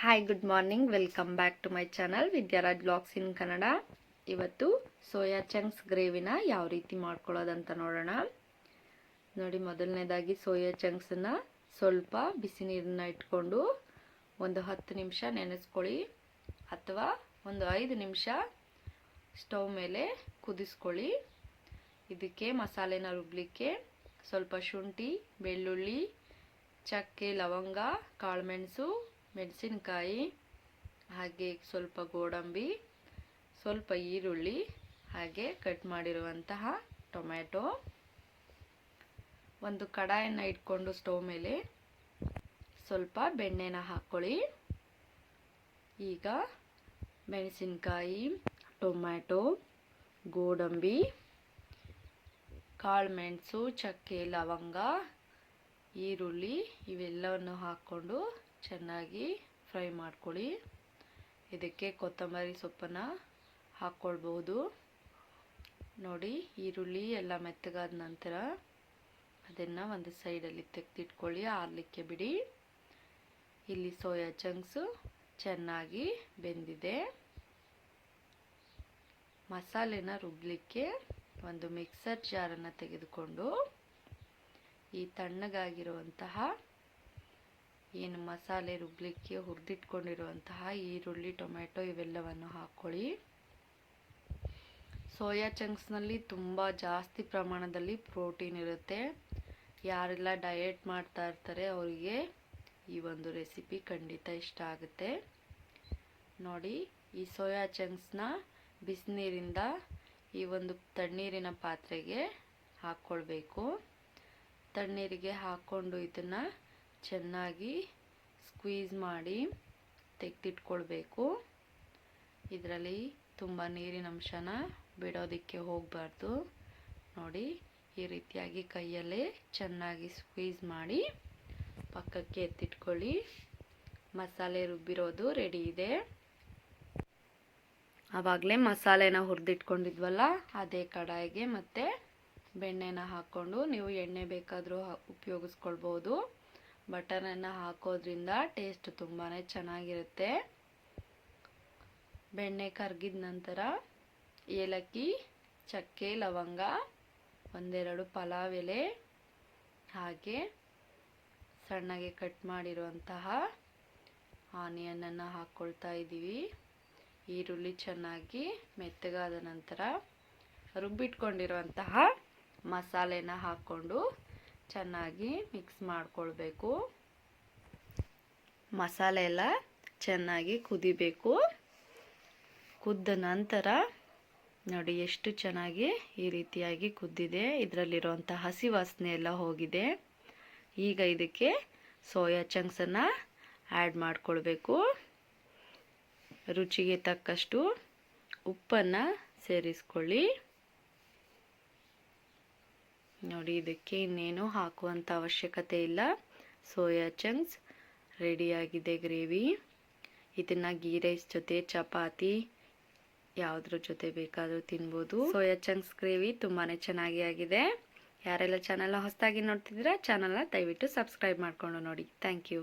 Hi, good morning. Welcome back to my channel Vidyaraj blogs in Kannada. ಇವತ್ತು soya chunks ಗ್ರೇವಿನ ಯಾವ ರೀತಿ ಮಾಡ್ಕೊಳ್ಳೋದಂತ ನೋಡೋಣ. ನೋಡಿ, ಮೊದಲನೇದಾಗಿ ಸೋಯಾ ಚಂಕ್ಸನ್ನು ಸ್ವಲ್ಪ ಬಿಸಿ ನೀರನ್ನ ಇಟ್ಕೊಂಡು ಒಂದು 10 ನಿಮಿಷ ನೆನೆಸ್ಕೊಳ್ಳಿ, ಅಥವಾ ಒಂದು 5 ನಿಮಿಷ ಸ್ಟವ್ ಮೇಲೆ ಕುದಿಸ್ಕೊಳ್ಳಿ. ಇದಕ್ಕೆ ಮಸಾಲೆನ ರುಬ್ಬಲಿಕ್ಕೆ ಸ್ವಲ್ಪ ಶುಂಠಿ, ಬೆಳ್ಳುಳ್ಳಿ, ಚಕ್ಕೆ, ಲವಂಗ, ಕಾಳುಮೆಣಸು, ಮೆಣಸಿನಕಾಯಿ, ಹಾಗೆ ಸ್ವಲ್ಪ ಗೋಡಂಬಿ, ಸ್ವಲ್ಪ ಈರುಳ್ಳಿ, ಹಾಗೆ ಕಟ್ ಮಾಡಿರುವಂತಹ ಟೊಮ್ಯಾಟೊ. ಒಂದು ಕಡಾಯನ್ನು ಇಟ್ಕೊಂಡು ಸ್ಟವ್ ಮೇಲೆ ಸ್ವಲ್ಪ ಬೆಣ್ಣೆನ ಹಾಕ್ಕೊಳ್ಳಿ. ಈಗ ಮೆಣಸಿನಕಾಯಿ, ಟೊಮ್ಯಾಟೊ, ಗೋಡಂಬಿ, ಕಾಳುಮೆಣಸು, ಚಕ್ಕೆ, ಲವಂಗ, ಈರುಳ್ಳಿ ಇವೆಲ್ಲವನ್ನು ಹಾಕ್ಕೊಂಡು ಚೆನ್ನಾಗಿ ಫ್ರೈ ಮಾಡ್ಕೊಳ್ಳಿ. ಇದಕ್ಕೆ ಕೊತ್ತಂಬರಿ ಸೊಪ್ಪನ್ನು ಹಾಕ್ಕೊಳ್ಬಹುದು. ನೋಡಿ, ಈರುಳ್ಳಿ ಎಲ್ಲ ಮೆತ್ತಗಾದ ನಂತರ ಅದನ್ನು ಒಂದು ಸೈಡಲ್ಲಿ ತೆಗೆದಿಟ್ಕೊಳ್ಳಿ, ಆರಲಿಕ್ಕೆ ಬಿಡಿ. ಇಲ್ಲಿ ಸೋಯಾ ಚಂಕ್ಸು ಚೆನ್ನಾಗಿ ಬೆಂದಿದೆ. ಮಸಾಲೆನ ರುಬ್ಬಲಿಕ್ಕೆ ಒಂದು ಮಿಕ್ಸರ್ ಜಾರನ್ನು ತೆಗೆದುಕೊಂಡು ಈ ತಣ್ಣಗಾಗಿರುವಂತಹ ಏನು ಮಸಾಲೆ ರುಬ್ಬಲಿಕ್ಕೆ ಹುರಿದಿಟ್ಕೊಂಡಿರುವಂತಹ ಈರುಳ್ಳಿ, ಟೊಮ್ಯಾಟೊ ಇವೆಲ್ಲವನ್ನು ಹಾಕ್ಕೊಳ್ಳಿ. ಸೋಯಾ ಚಂಕ್ಸ್ನಲ್ಲಿ ತುಂಬ ಜಾಸ್ತಿ ಪ್ರಮಾಣದಲ್ಲಿ ಪ್ರೋಟೀನ್ ಇರುತ್ತೆ. ಯಾರೆಲ್ಲ ಡಯಟ್ ಮಾಡ್ತಾ ಇರ್ತಾರೆ ಅವರಿಗೆ ಈ ಒಂದು ರೆಸಿಪಿ ಖಂಡಿತ ಇಷ್ಟ ಆಗುತ್ತೆ. ನೋಡಿ, ಈ ಸೋಯಾ ಚಂಕ್ಸ್ನ ಬಿಸಿನೀರಿಂದ ಈ ಒಂದು ತಣ್ಣೀರಿನ ಪಾತ್ರೆಗೆ ಹಾಕ್ಕೊಳ್ಬೇಕು. ತಣ್ಣೀರಿಗೆ ಹಾಕ್ಕೊಂಡು ಇದನ್ನು ಚೆನ್ನಾಗಿ ಸ್ಕ್ವೀಸ್ ಮಾಡಿ ತೆಗೆದಿಟ್ಕೊಳ್ಬೇಕು. ಇದರಲ್ಲಿ ತುಂಬ ನೀರಿನ ಅಂಶನ ಬಿಡೋದಕ್ಕೆ ಹೋಗಬಾರ್ದು. ನೋಡಿ, ಈ ರೀತಿಯಾಗಿ ಕೈಯಲ್ಲೇ ಚೆನ್ನಾಗಿ ಸ್ಕ್ವೀಸ್ ಮಾಡಿ ಪಕ್ಕಕ್ಕೆ ಎತ್ತಿಟ್ಕೊಳ್ಳಿ. ಮಸಾಲೆ ರುಬ್ಬಿರೋದು ರೆಡಿ ಇದೆ. ಆವಾಗಲೇ ಮಸಾಲೆನ ಹುರಿದಿಟ್ಕೊಂಡಿದ್ವಲ್ಲ, ಅದೇ ಕಡಾಯಿಗೆ ಮತ್ತೆ ಬೆಣ್ಣೆನ ಹಾಕ್ಕೊಂಡು, ನೀವು ಎಣ್ಣೆ ಬೇಕಾದರೂ ಉಪಯೋಗಿಸ್ಕೊಳ್ಬೋದು. ಬಟರನ್ನು ಹಾಕೋದ್ರಿಂದ ಟೇಸ್ಟ್ ತುಂಬಾ ಚೆನ್ನಾಗಿರುತ್ತೆ. ಬೆಣ್ಣೆ ಕರಗಿದ ನಂತರ ಏಲಕ್ಕಿ, ಚಕ್ಕೆ, ಲವಂಗ, ಒಂದೆರಡು ಪಲಾವ್ ಎಲೆ, ಹಾಗೆ ಸಣ್ಣಗೆ ಕಟ್ ಮಾಡಿರುವಂತಹ ಆನಿಯನನ್ನು ಹಾಕ್ಕೊಳ್ತಾ ಇದ್ದೀವಿ. ಈರುಳ್ಳಿ ಚೆನ್ನಾಗಿ ಮೆತ್ತಗಾದ ನಂತರ ರುಬ್ಬಿಟ್ಕೊಂಡಿರುವಂತಹ ಮಸಾಲೆನ ಹಾಕ್ಕೊಂಡು ಚೆನ್ನಾಗಿ ಮಿಕ್ಸ್ ಮಾಡಿಕೊಳ್ಬೇಕು. ಮಸಾಲೆ ಎಲ್ಲ ಚೆನ್ನಾಗಿ ಕುದಿಬೇಕು. ಕುದ್ದ ನಂತರ ನೋಡಿ ಎಷ್ಟು ಚೆನ್ನಾಗಿ ಈ ರೀತಿಯಾಗಿ ಕುದ್ದಿದೆ. ಇದರಲ್ಲಿರುವಂಥ ಹಸಿ ವಾಸನೆ ಎಲ್ಲ ಹೋಗಿದೆ. ಈಗ ಇದಕ್ಕೆ ಸೋಯಾ ಚಂಕ್ಸನ್ನು ಆ್ಯಡ್ ಮಾಡಿಕೊಳ್ಬೇಕು. ರುಚಿಗೆ ತಕ್ಕಷ್ಟು ಉಪ್ಪನ್ನು ಸೇರಿಸ್ಕೊಳ್ಳಿ. ನೋಡಿ, ಇದಕ್ಕೆ ಇನ್ನೇನು ಹಾಕುವಂಥ ಅವಶ್ಯಕತೆ ಇಲ್ಲ. ಸೋಯಾ ಚಂಕ್ಸ್ ರೆಡಿಯಾಗಿದೆ ಗ್ರೇವಿ. ಇದನ್ನು ಗೀ ರೈಸ್ ಜೊತೆ, ಚಪಾತಿ ಯಾವುದ್ರ ಜೊತೆ ಬೇಕಾದರೂ ತಿನ್ಬೋದು. ಸೋಯಾ ಚಂಕ್ಸ್ ಗ್ರೇವಿ ತುಂಬಾ ಚೆನ್ನಾಗಿ ಆಗಿದೆ. ಯಾರೆಲ್ಲ ಚಾನಲ್ನ ಹೊಸದಾಗಿ ನೋಡ್ತಿದ್ದೀರಾ ಚಾನಲ್ನ ದಯವಿಟ್ಟು ಸಬ್ಸ್ಕ್ರೈಬ್ ಮಾಡಿಕೊಂಡು ನೋಡಿ. Thank you.